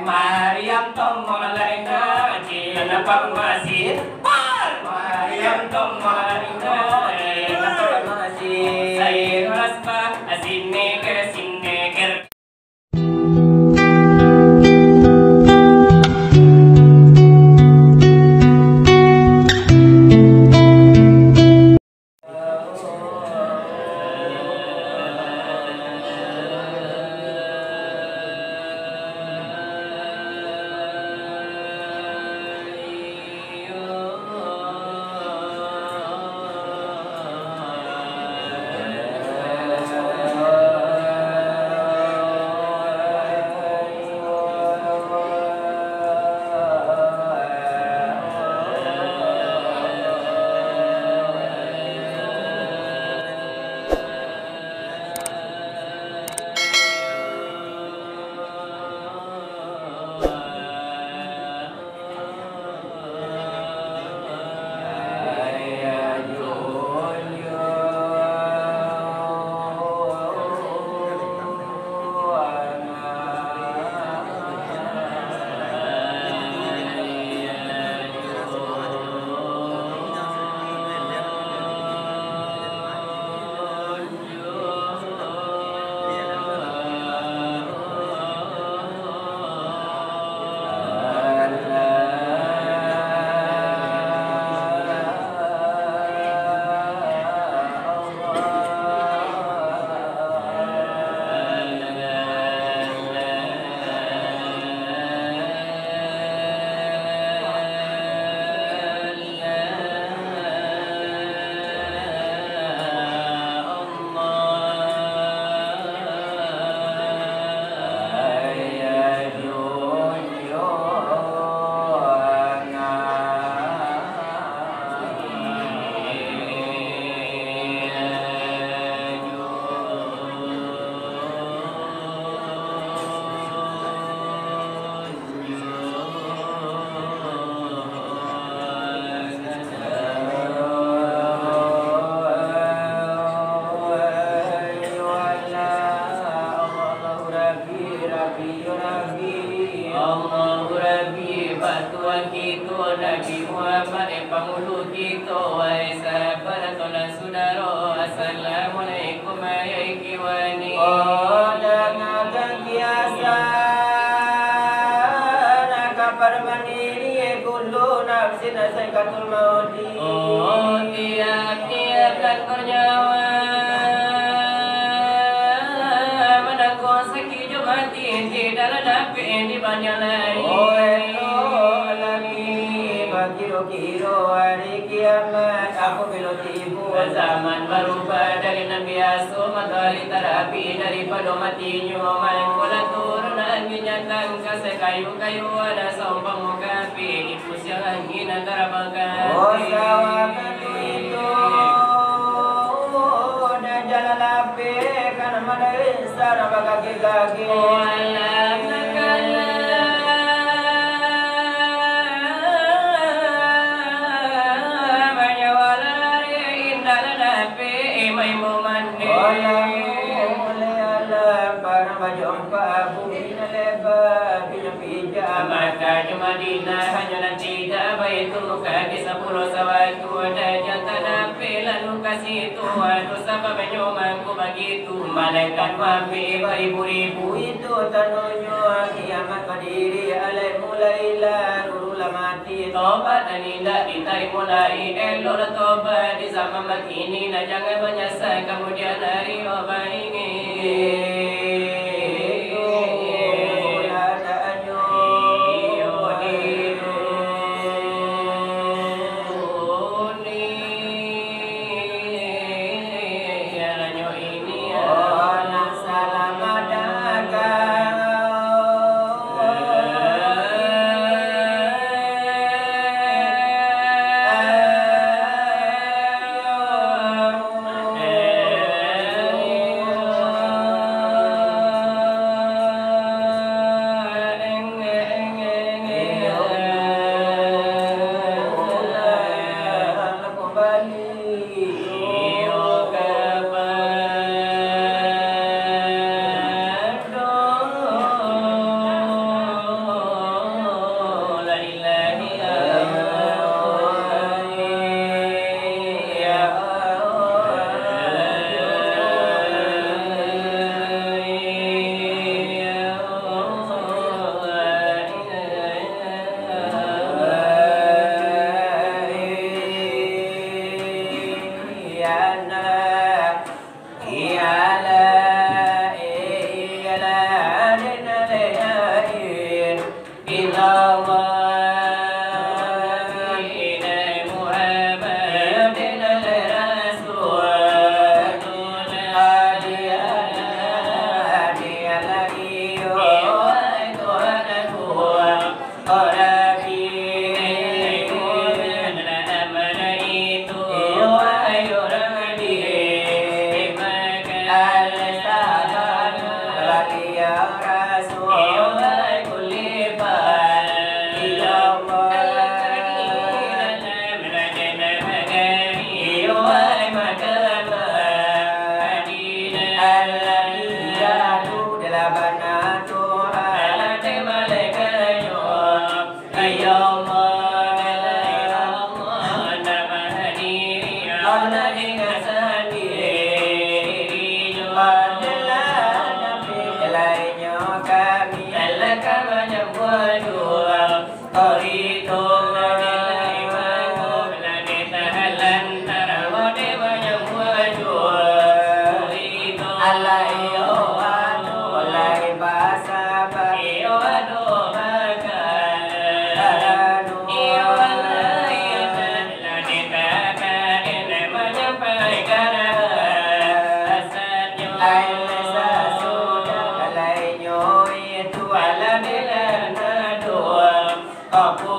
Mariam tomolaina jina pamasi Mariam tomolaina jina pamasi Sayur raspa sinneker tiap-tiap dan bernyawa menangku sakit jumati tidak dapat di banyak lain kiro-kiro hari kiamat aku belum tibu zaman berubah dari Nabi Yusuf matahari terapi daripada mati nyuman kula turun lagi nyatang kasih kayu-kayu ada sombong muka api di pusing angin antara bangkai sawah itu dan jalan api karena mana insana kaki-kaki alam nakala Madinah hanya nanti dah baik tu muka di 10 sawatu ada jantan api lalu kasih Tuhan dosa penyuman ku begitu malaikat wafi beribu-ribu itu tanunyo kiamat berdiri alai mulailah nurul mati tobat anilah ditai mulai elok tobat di zaman ini nah jangan menyesal kemudian hari obat ini Mali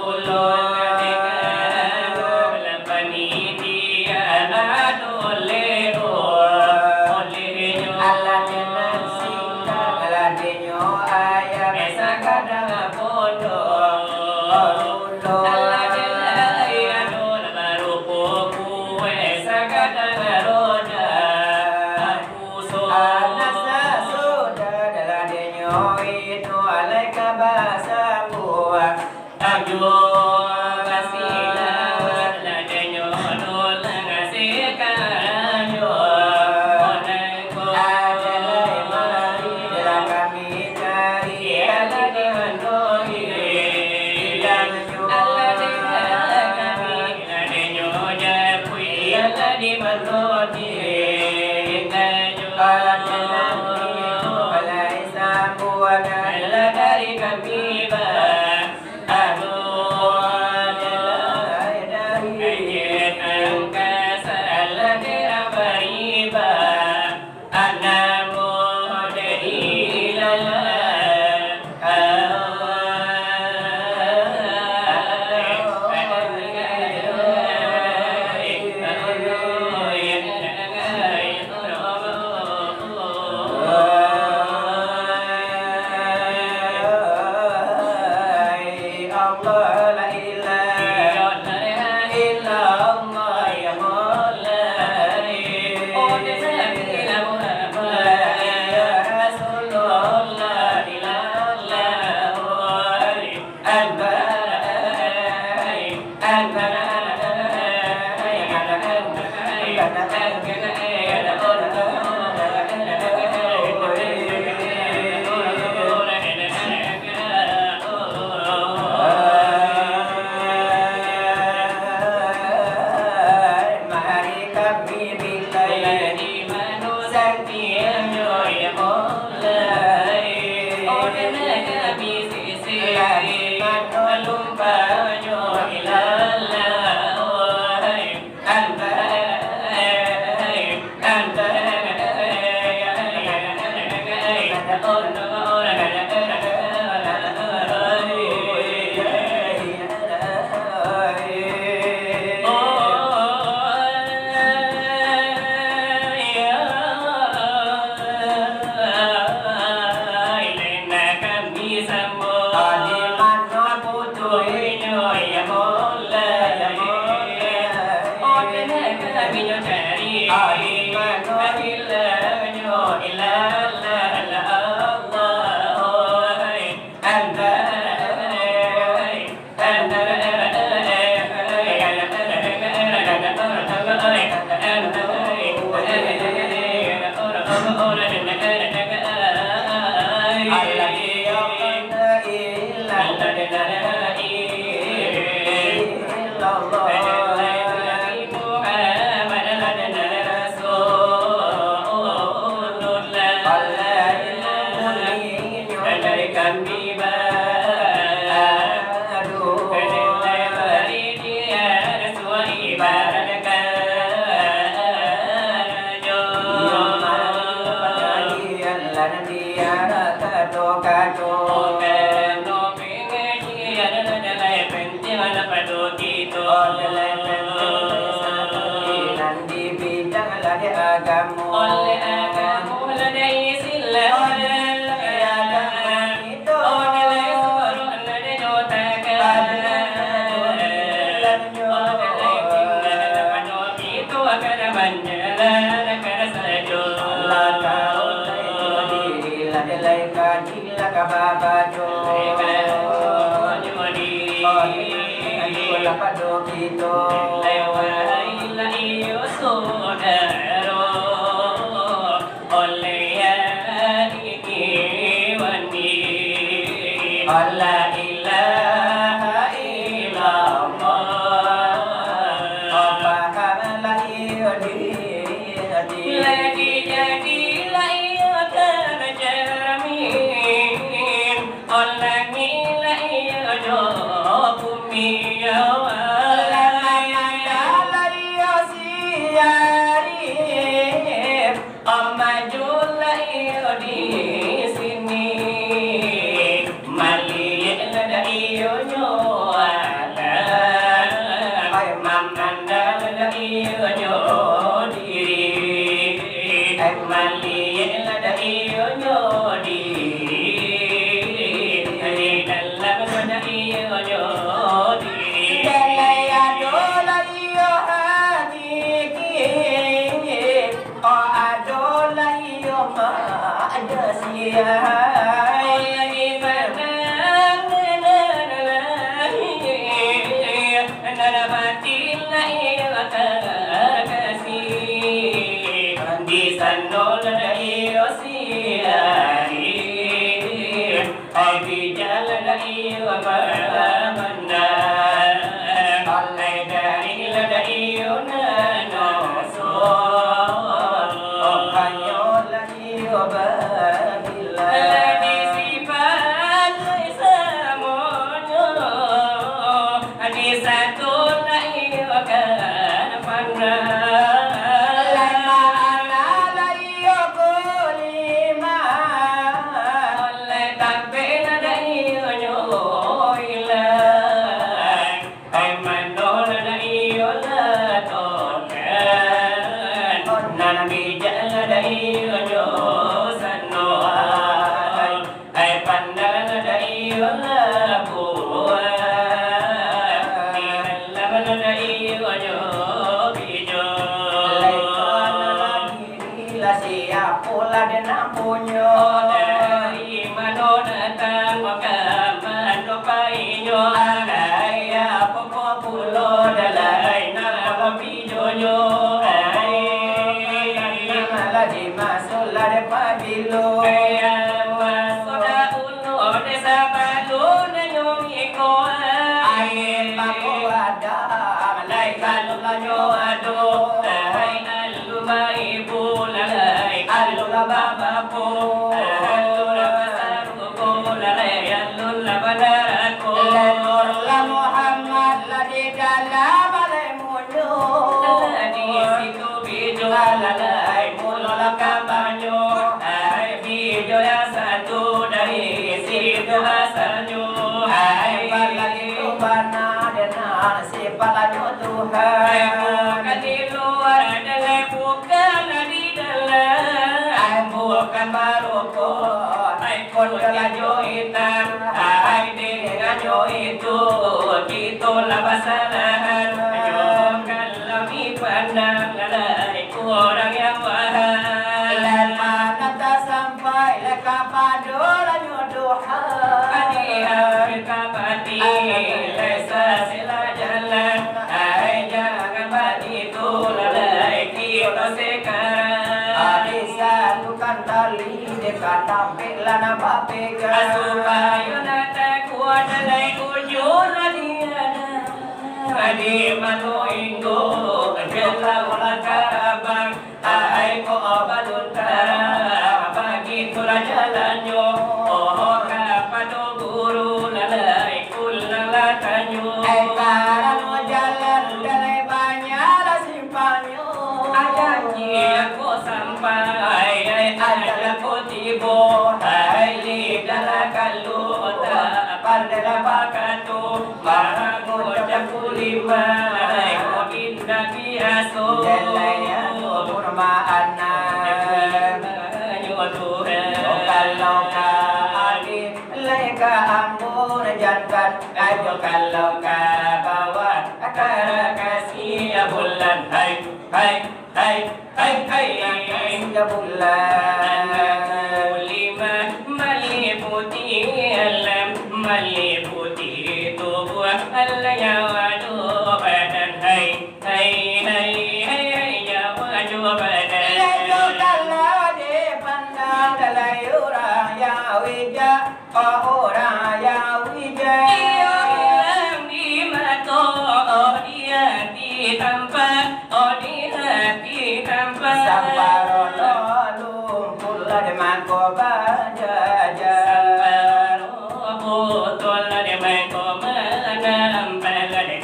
Sampai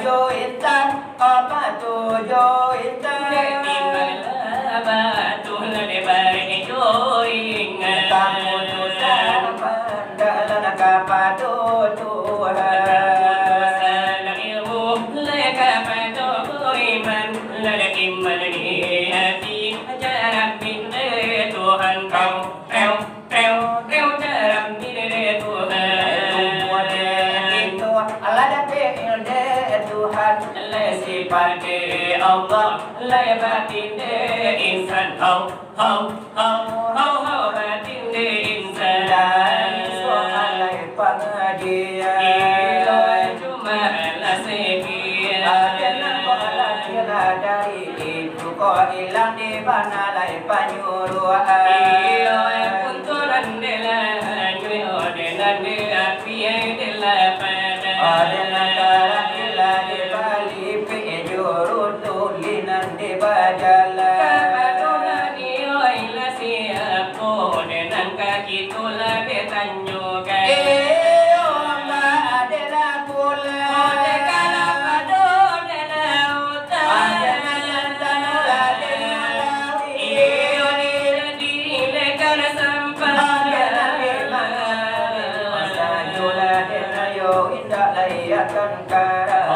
jo intan apa tu jo intan batu de bari jo ingan tamu tu dalam kapado Tuhan Pada Allah lay batin de insan hau batin de insan soalai pangadia cuma la sekian adana kola kira dari itu ko ilang di bana lai panyuruan punturan de la nyuyo de la de api de la pada adana kara kila di bali tulinan di bajala kapadona ni oi la siapo de nan kaki tula de tanyo kai oma de la pula de kala pado de la uta la de iyo di le kala sampa masa jula de yo indah layakan kara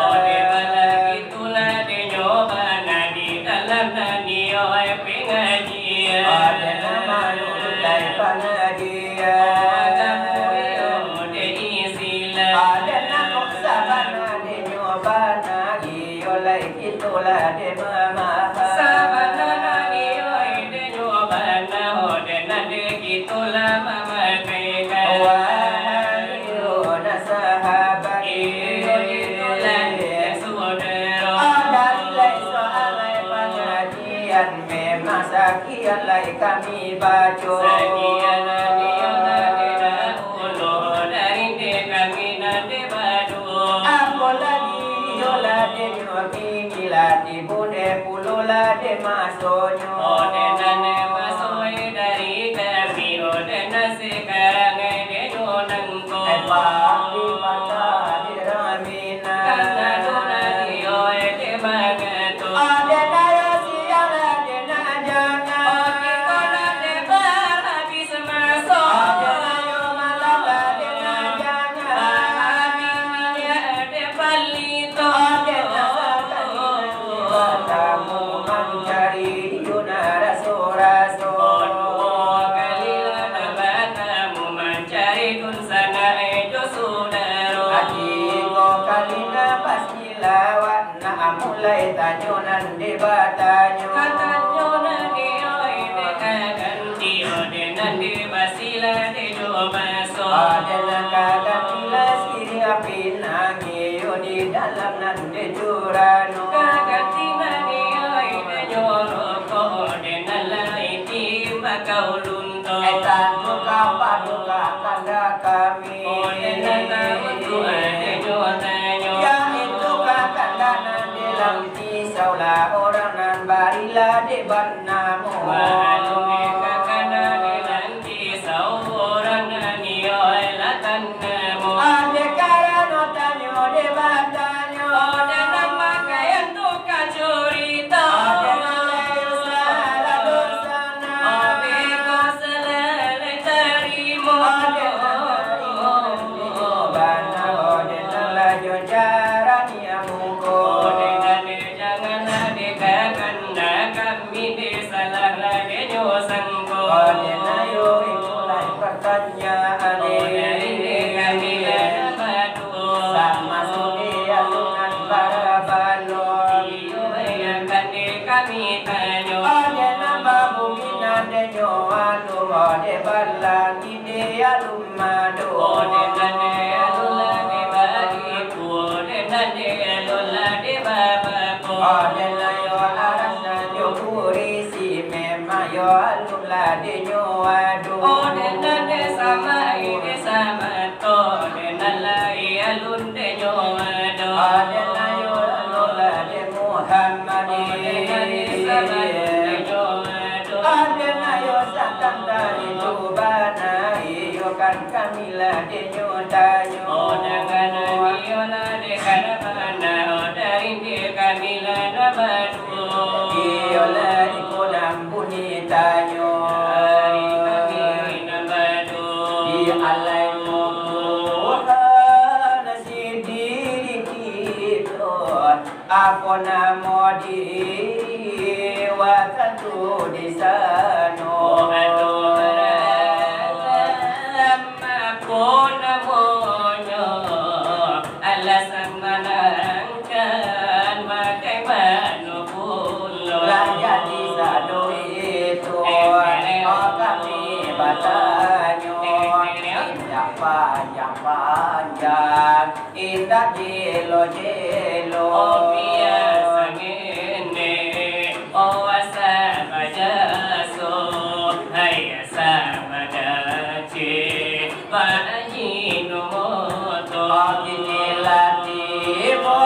itulah de mama sabana ni oi de nyobana ho de nade gitulah mama kaya wa na sahabat itulah saudara dan lai soalai pengajian memang sekian lai kami baca sekian dia de ulo dari de kami nade badu apalagi yola de nyuapi lati bude pulula de masonyo ode nane masoi dari kami ode nasi karang de nonang ko papi mata di ramina kana dona di oi de magato ade nayo siala de najana oke kona de bar habis maso ade nayo malala de najana habisnya de palito ade tamu mencari yuna raso-raso kalila nabatamu mencari kun sana ejo sudaro adiko kalina pasti lawan na mulai tanyonan di batanyo katanyo nani oi de kaganti ode nandi basila de jo maso ada nakagantila siri api nangi di dalam nande jurano kaganti nani oi de nyoro ko ode nalai timba kaulunto etan muka paduka kanda kami ode nana utu ade jo tanyo ya itu kakanda nande lamti saula orang nan barila de bannamo Waduh kakana de nanti sauran nani oi latanamo ade karano tanyo de batanyo ode nama kayan tu kacurita ade nalayo sala dosana ode ko selele terimo ade nalayo bana ode nalayo jarani amuko ode nane jangan ade kakanda kami de salah lade nyosangko ode nayo mulai pertanyaan ode ini kami ada batu sama sudia sunan para balon iyo yang kande kami tanyo ade nama bumi nade nyoanu ode balang ide alumado ode nane alula de bariku ode nane alula de babaku ode nayo arasna nyokuri si memayo alumla de nyoadu ode nane sama ide sama to ode nalai alun de nyomado ade nayo alumla de Muhammadi ode nane sama de nyomado ade nayo satang dari tubana iyo kan kamila de nyodanyo ode kana diola de kana mana ode madu Iola ikulang bunitanyo Di alay mo na si diri kito Ako na mo di wakatu di sano Panjang indah jelo jelo biasa ngene asa bajaso hai sama dace bayi no moto dinilati mo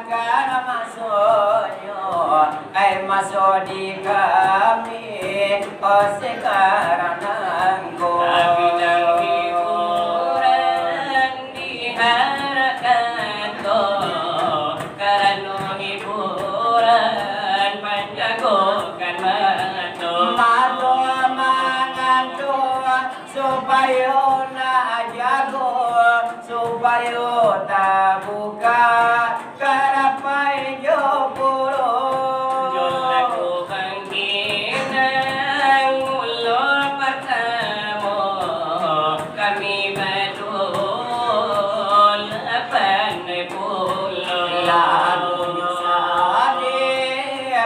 kana masonyo ay masodi kami o sekarang nangko Supaya na jago, supaya tak buka karapai jopuro. Jolaku pangkinang ulur pertama kami badul pandai pulau. Lalu sade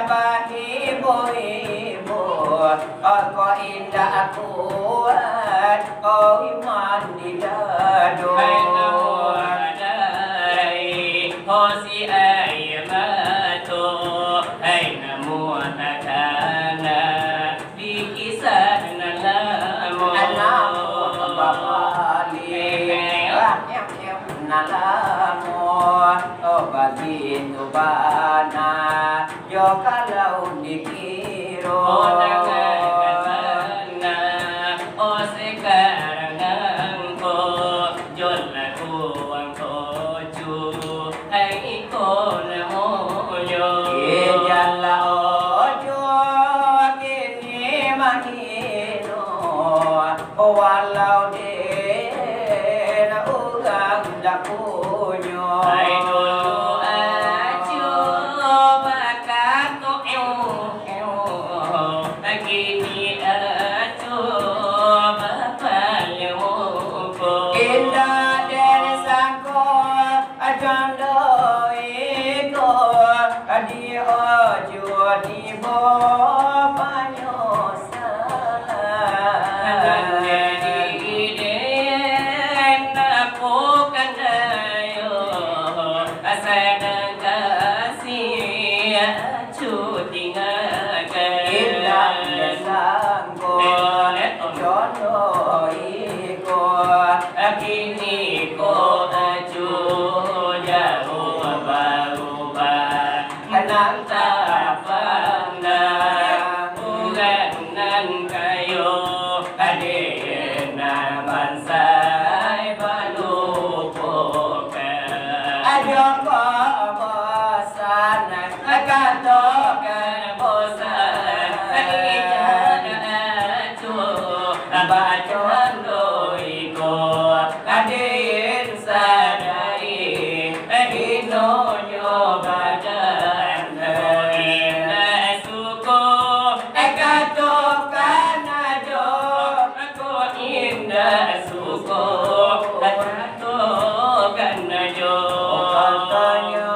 bagi ibu-ibu, aku indah aku. Oh iman di dado Hai hosi ayamato hai namo takana di kisah nalamu Anamu babali nalamu oh begitu bana yo kalau dikiro walau dia ugang dapunyo ai dulu ajo bakal ko begini ajo bapal ko indah dari sangko ajando iko adi ojo di bopanyo Kini ko aju jauh berubah Kenang tak pernah Bukanan kayu Adina bansai balupukan Ayo kau bosan akan tokan bosan Ijan aju bacuan doiko Adin sadari Hino nyobadan Hina suko Ekatokan ajo Aku indah suko Ekatokan ajo Katanya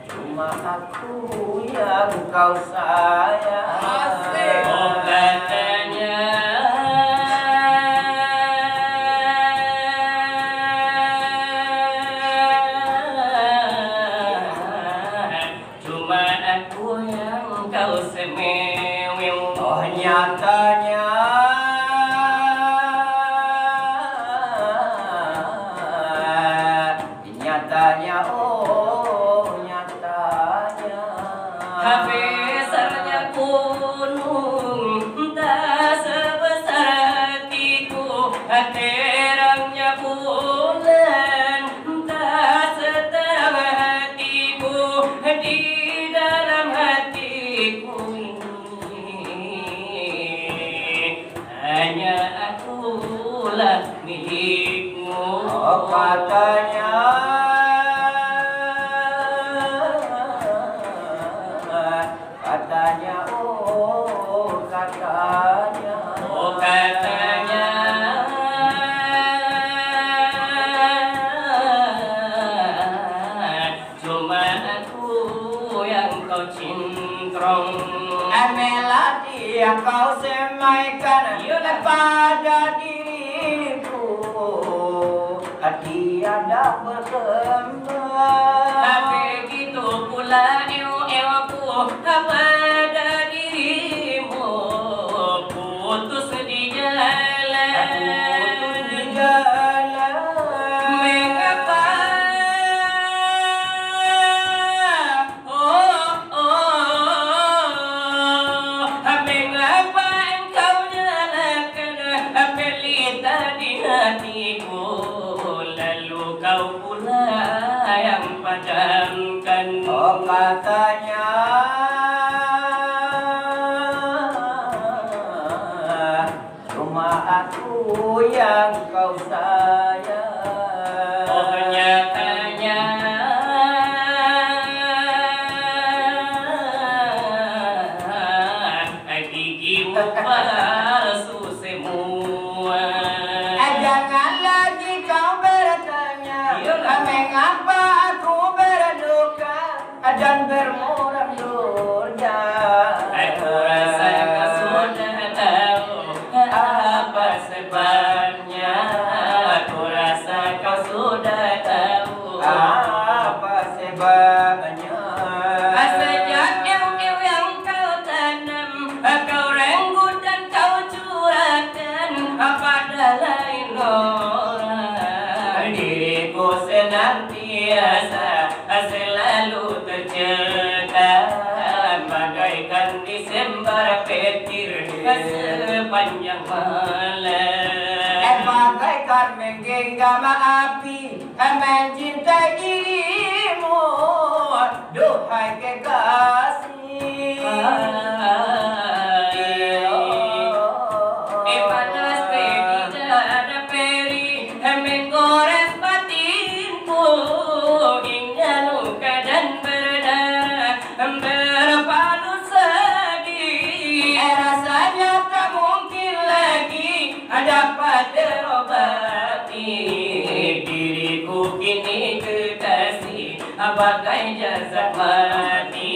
cuma aku yang kau sayang Oh katanya cuma aku yang kau semeweng Oh nyatanya nyatanya oh nyatanya besarnya gunung tak sebesar hatiku terangnya cintrong. Melati yang kau semaikan pada diriku, tiada berkembang. Begitu pula aku pada dirimu, putus di jalan. Mengapa? Mengapa engkau nyalakan pelita di hatiku, lalu kau pula yang padamkan. Oh, katanya cuma aku yang kau sayang. Oh, nyatanya gigimu palsu semua. Jangan lagi kau bertanya mengapa aku berduka dan bermuram durja. Aku rasa kau sudah tahu apa sebabnya. Aku rasa kau sudah tahu Apa sebabnya? sejak ew yang kau tanam, kau renggut dan kau curahkan pada lain orang. Diriku senantiasa selalu tercekat bagaikan disembar petir sepanjang malam. Bagaikan menggenggam api mencintai dirimu, duhai kekasih. Panas tidak ada peri menggores batinku, hingga luka dan berdarah berpalu sedih. Rasanya tak mungkin lagi Dapat terobati diriku kini kekasih bagai jasad mati,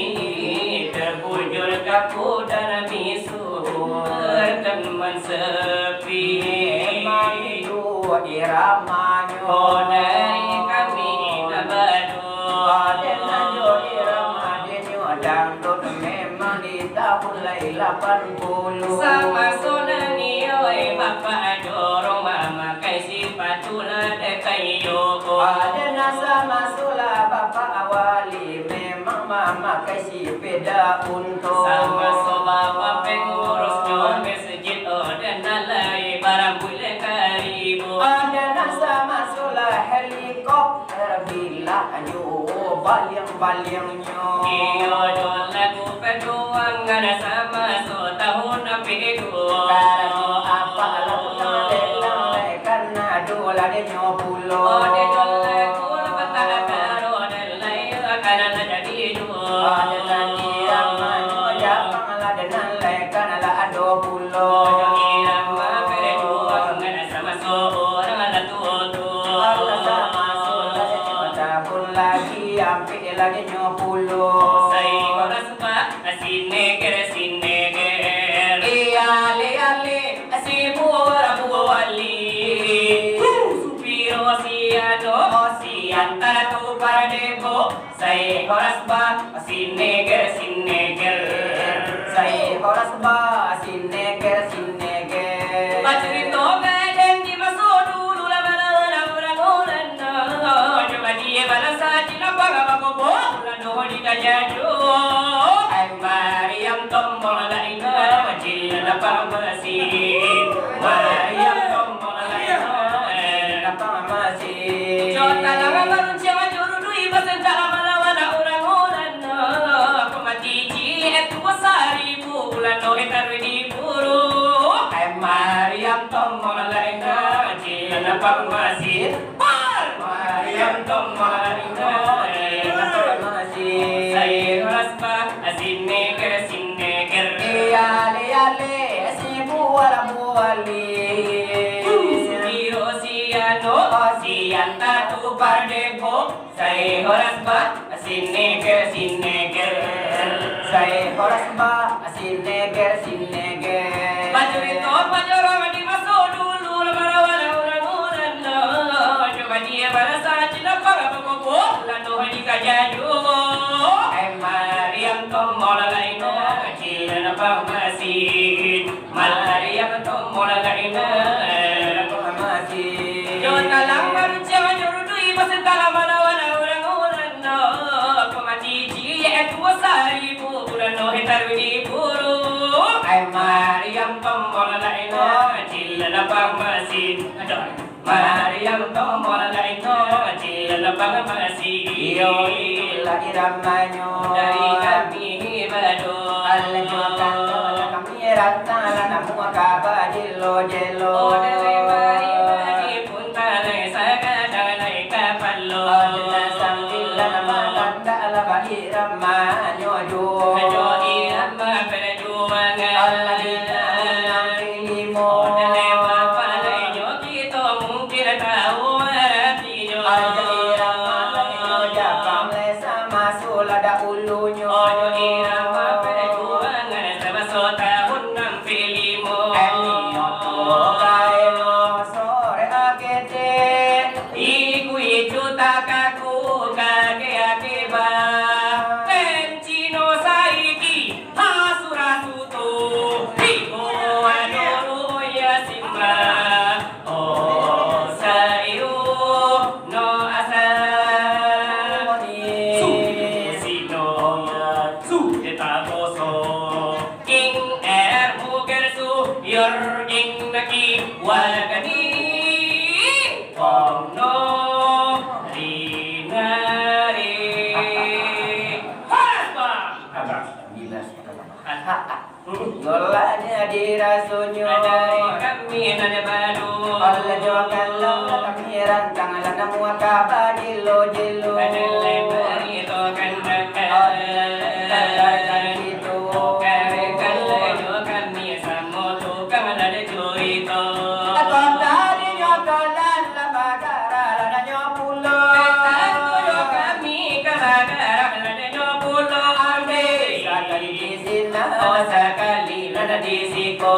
terbujur kaku dan bisu teman sepi. itu iramanya Oh dari kami nabadu Adenanyo irama denyo dangdut memang di tahun 80. sama sonani oi bapak dorong mama kai sipatula de kayo. Adena sama sula bapak awali memang mama kasih sepeda untuk Sama sobaba pengurus nyon mesjid dan nalai barang bule karibu. Adena sama sula helikopter bila nyo balyang-balyangnya. Iyo dol lagu pejuang ada sama so tahun apiku. Karena apa lagu nadelang karena dola denyo pulo. Oh de dol lagu patah karo dan lai karena jadi dua. Adena irama nyo japang la denan le karena ado pulo. Oh irama pejuang ada sama so orang ada tuh. Allah sama sula denyo tahun lagi ampe lagi nyo pulo. Sai oras pa sineger Ale ale asibu wali supiro si antara tu paradebo sai oras pa sineger saya horas ba sineger Pacerito gaden di maso dulu la bala orang coba dia balasa cina paga bagobo la no di kajaju ai Mariam tombol la ina wajil la pamasin Mariam tombol la ina masih Jota la ngabarun siapa juru dui basen cara malawan orang aku mati ci etu wasaribu la no etar di buru ai Mariam tombol la ina wajil la pamasin Mariam tombol la ina masih Saya raspa sineger ale ale si buali Siro siano sianta tu pardebo Saya raspa sineger Saya horas ba sineger sineger. Baju itu bajoro mandi masuk dulu lemarawan orang-orang no. Coba dia barasa cina para pokok lalu hari kajaju. Mariam tombol lainnya cina pamasin. Mariam tombol lainnya pamasin. Jota lambar jangan nyurudui pasentala marawan orang-orang no. Pemati cie tu saribu no hitarwi buru. Mariam tombol lainnya cina pamasin. Mariam tombol lainnya cina pamasin. Yoilah iramanyo Dari kami badu Aljukan kami ratna namu kaba jelo jelo. Dari mari pun talai sakadalai kapalo. Sambil nama tanda ala iramanyo jo. Jo irama perjuangan. Limo. Dari bapa lejo kita mungkin tahu artinya. Ada ulunya. Ojo irama perjuangan sama setahun enam filimo. Kaino sore agete. Iku itu takaku kake akiba. Tencino saiki hasurasuto. Iko adoro ya simba. Oh sayu no asa. King naki wagani no rinari hasba Golanya dirasunya dari kami nade baru Allah jokan kami rantang lana muaka badilo jilo adele bari to kandaka itu kare kalle jo kami samo to kamala joito dari nyotolan labagara lana nyopulo jo kami kabagara lana nyopulo ande sakali disina sakali lana disiko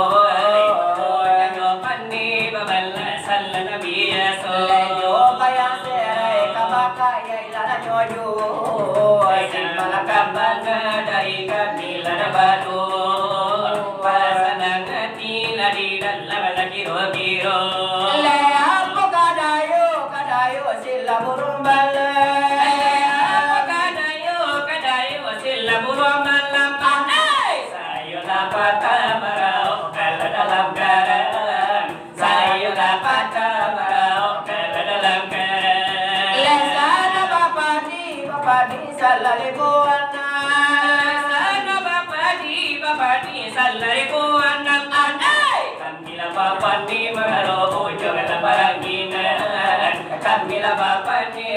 jo pani baballa sallana biyaso lejo kaya serai kabakaya lana nyoju malakabaga dari kami lana batu pasanang hati lari dalam lagi biro le aku kadayo sila burung bala kadayo sila burung malam sayo dapat marau kala dalam garan sayo dapat marau kala dalam garan le sana bapadi salalibuana sana bapadi salalibuana andai kamila bapadi marau jangan paranginan kamila bapadi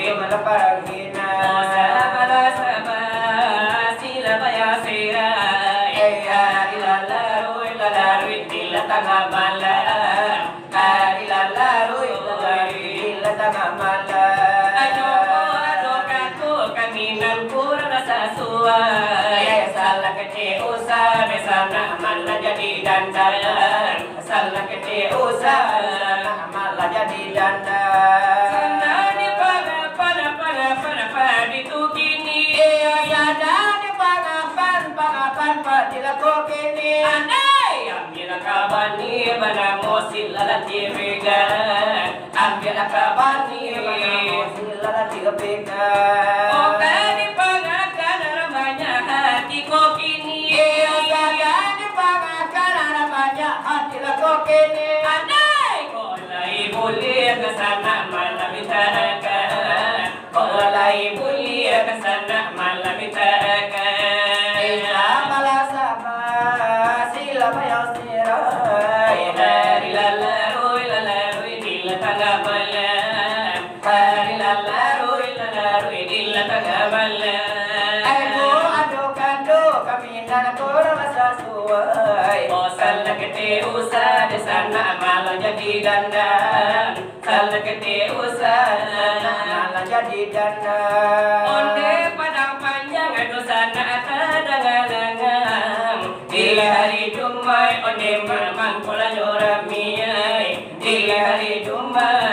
jangan parangina sabala sila baya sira ilaru dilla tengah malam ilaru tengah malam kaminan kurang rasa suai salah kecil usah besana malah jadi dandan salah kecil usah malah jadi dandan senani pada itu kini sadani pangapan dilakukan kini andai ambil kabani pada mosil lalati vegan ambil kabani pada mosil lalati vegan okani pangakan ramanya hati kok kini sadani pangakan ramanya hati lakukan kini andai kolai boleh kesana malam bitakan kolai boleh kesana malam bitakan sila bayar sirai hari lalarui dilla tengah malam hari lalarui dilla tengah malam aku ado kami nak kurang rasa suai oh salah kete usah di sana malah jadi dandan salah kete usah malah jadi dandan onde padang panjang ado sana atas Mangkola nyorami di hari Jumat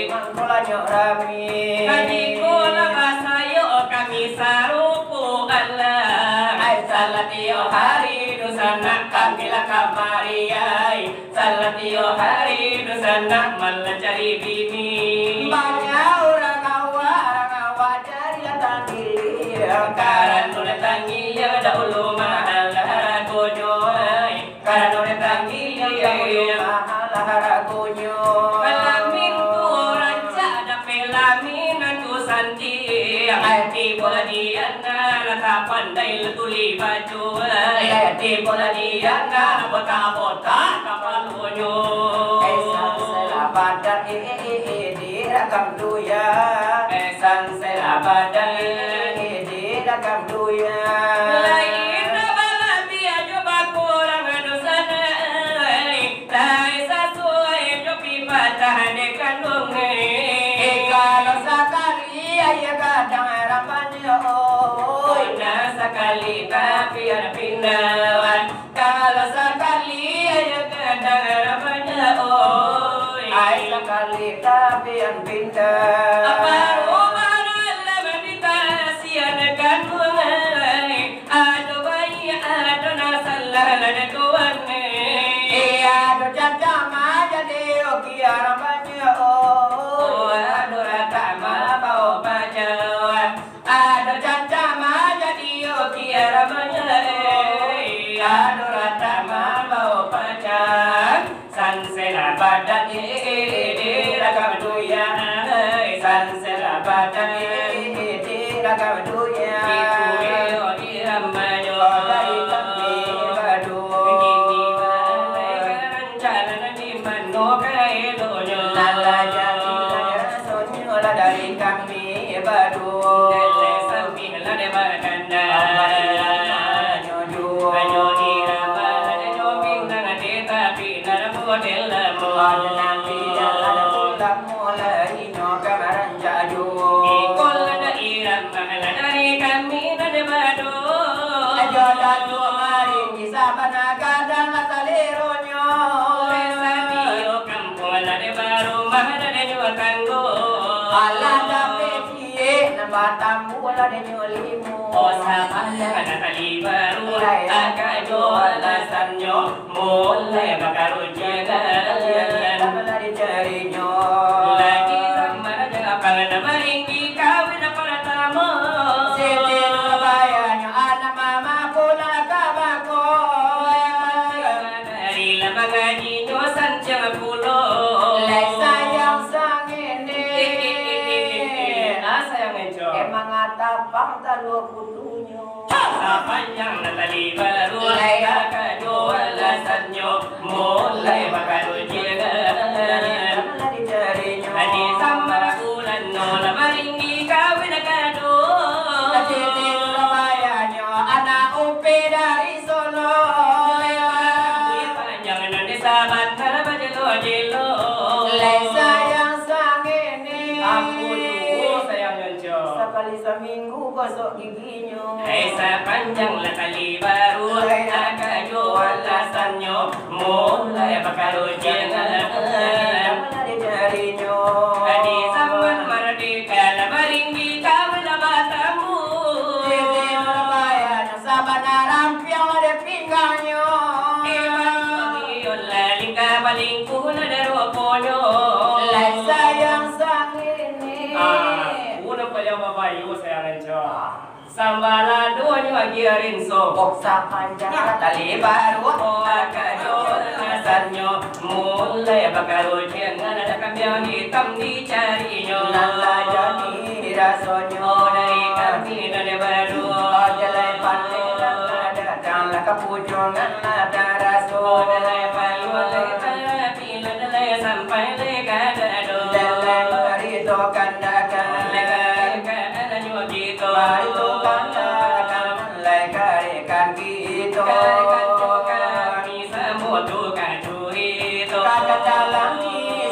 mangkola nyorami kadikola basayo kami sarupu Allah ai salatio hari dosana kamila kamari ai salatio hari dosana malacari bini banyak orang awak dari datang diri karan nu datang ya dahulu mahal gojo karan nu datang mahal gonyo Pelamin tu ranca ada pelamin tu santi Ati bola diana lata pandai letuli baju Ati bola diana bota-bota kapalunyo Esan selabadan dirakam duya Esan selabadan dirakam duya Lain bala dia coba kurang dosana Lai sesuai jopi patah dekan lunge kalau sekali ya kadang ramanya Pernah sekali tapi ada pindahan Kalau sekali ya kadang ramanya Ay sekali tapi yang pindah Apa rumah dalam meditasi adegan mulai Ada bayi ada nasalah ada tuan Iya bercanda jadi oki ramanya Ada rata mau pacawan Ada canda jadi oki ramanya Ada rata mau pacawan Sansela badan rakam duya Sansela badan rakam duya Itu iramayo dari kami badu Kini balai kerancanan di mano kailonyo nala jadi sonyo dari kami badu Dele sambil lade baganda Ayo irama lade nyoming nang deta pinar model mo nanti jalan pulang mulai nyokaran jaju Ikol lade irama lade kami lade bado ajo datu mari kisah banaga dan latalironyo Sabio kampung lade baru mahade nyuatanggo ala dape kie nambatamu ala nyolimu Osapala natali baru Akajo alasanyo mulai bakarujagan lagi carinya Lagi sama raja pangan maringgi kawin para tamu Siti Nurabayanya anak mama pula kabako Dari lamang ngaji nyosan jangan pulo Lek sayang sang ini Sayang enco emang atapang talo kutunya Sepanjang natali baru Akajo alasanyo mulai bakarujagan lagi carinya Adi sama ulan nola maringgi kawin kado Siti Nurabayanya anak upi dari Solo Panjang nanti sahabat karena jelo-jelo Lek sayang sang ini Aku juga sayang nyonco sekali seminggu gosok giginya Sepanjang kali baru Akajo alasannya mulai bakarujagan lagi carinya Adi zaman merdeka maringgi kawin batamu Siti Nurabayanya sabana rampiang ada pinggangnya Lek sayang sang ini Sambala duanya giarin so Boksa panjang tali baru Akajo alasannya mulai bakarujagan Ada kambing hitam dicarinya Nala jadi rasanya dari kami dari baru Jalai pandai nala datanglah ke pujongan ada raso Dalai palu dalai pila dalai sampai lekadado Jalai marito kandakan lekadado nyogito Marito kandakan lekarikan gitu kami semua tu kacurito Kakak dalam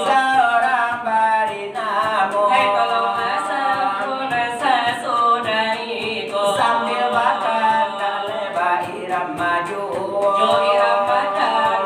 seorang barinamu Hai tolong asalku rasa saudariku Sambil makan dan lebar iram maju Jo iram badan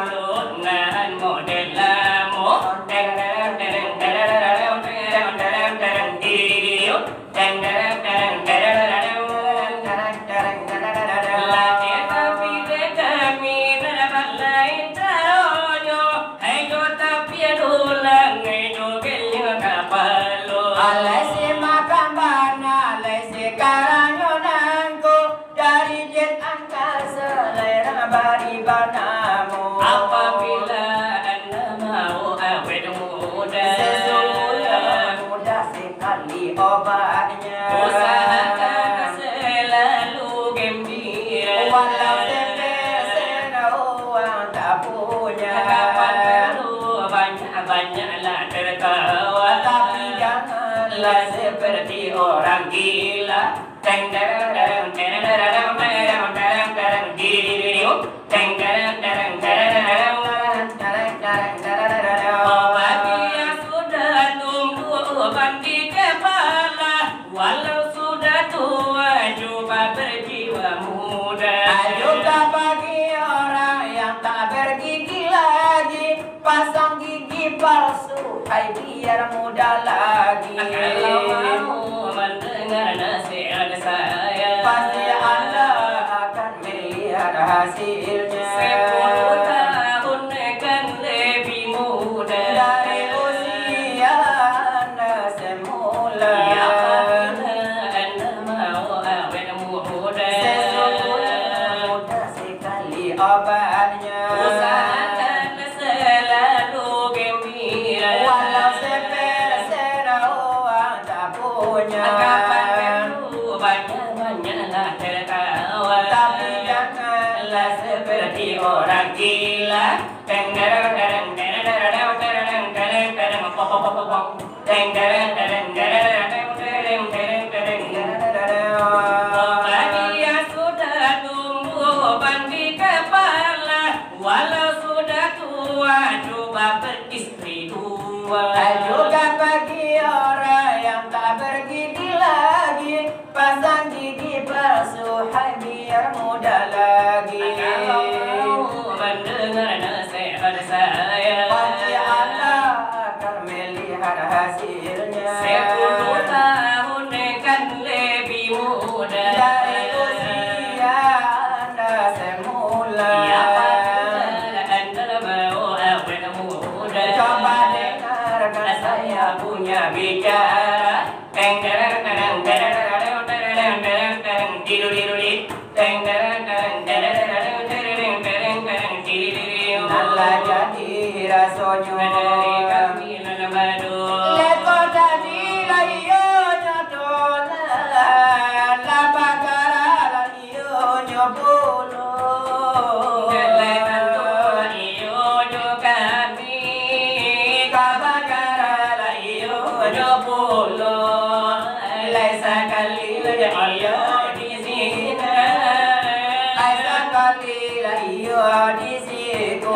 Apabila anda mau awet muda, sesungguhnya mudah sekali obatnya. usahakan selalu gembira. Walau sepeser uang tak punya, Kapan perlu banyak-banyaklah tertawa, tapi janganlah seperti orang gila. Teng tereng tereng tereng tereng tereng tereng tereng diri teng tereng tereng tereng bagi yang sudah tumbuh ban di kepala, walau sudah tua coba berjiwa muda. Juga bagi orang yang tak bergigi lagi, pasang gigi palsu, hai biar muda lagi. Kalau mau mendengar nasihat saya, Pasti Anda akan melihat hasilnya. 10 tahun kan lebih muda Dari usia Anda semula. Ya apabila anda mau awet muda, Sesungguhnya mudah sekali obatnya. usahakan selalu gembira. Walau sepeser uang tak punya, Kapan perlu banyak-banyaklah tertawa, tapi janganlah seperti orang gila. Teng tereng tereng tereng tereng tereng tereng tereng pop pop pop pop. Teng tereng tereng tereng tereng tereng tereng tereng. Bagi yang sudah tumbuh ban di kepala, walau sudah tua coba beristri dua. Juga bagi orang yang tak bergigi lagi, pasang gigi palsu, hai biar muda lagi. Kalau mau mendengar nasihat saya, Pasti Anda akan melihat hasilnya. 10 tahun kan lebih muda Dari usia Anda semula. Ya apabila anda mau awet muda, Coba dengarkan saya punya bicara. Teng tereng tereng tereng tereng tereng tereng tereng diru diru di. Teng tereng tereng tereng tereng tereng tereng tereng diru diru. Nala jadi rasonyo Dari kami madu. Leko tadi layo nyodola, la bagara layo nyobolo. Aisa kali layo di situ.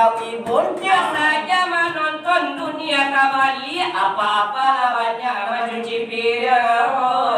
duniawi bunceng. Saja menonton dunia kembali, apa-apa lawannya mencuci piring.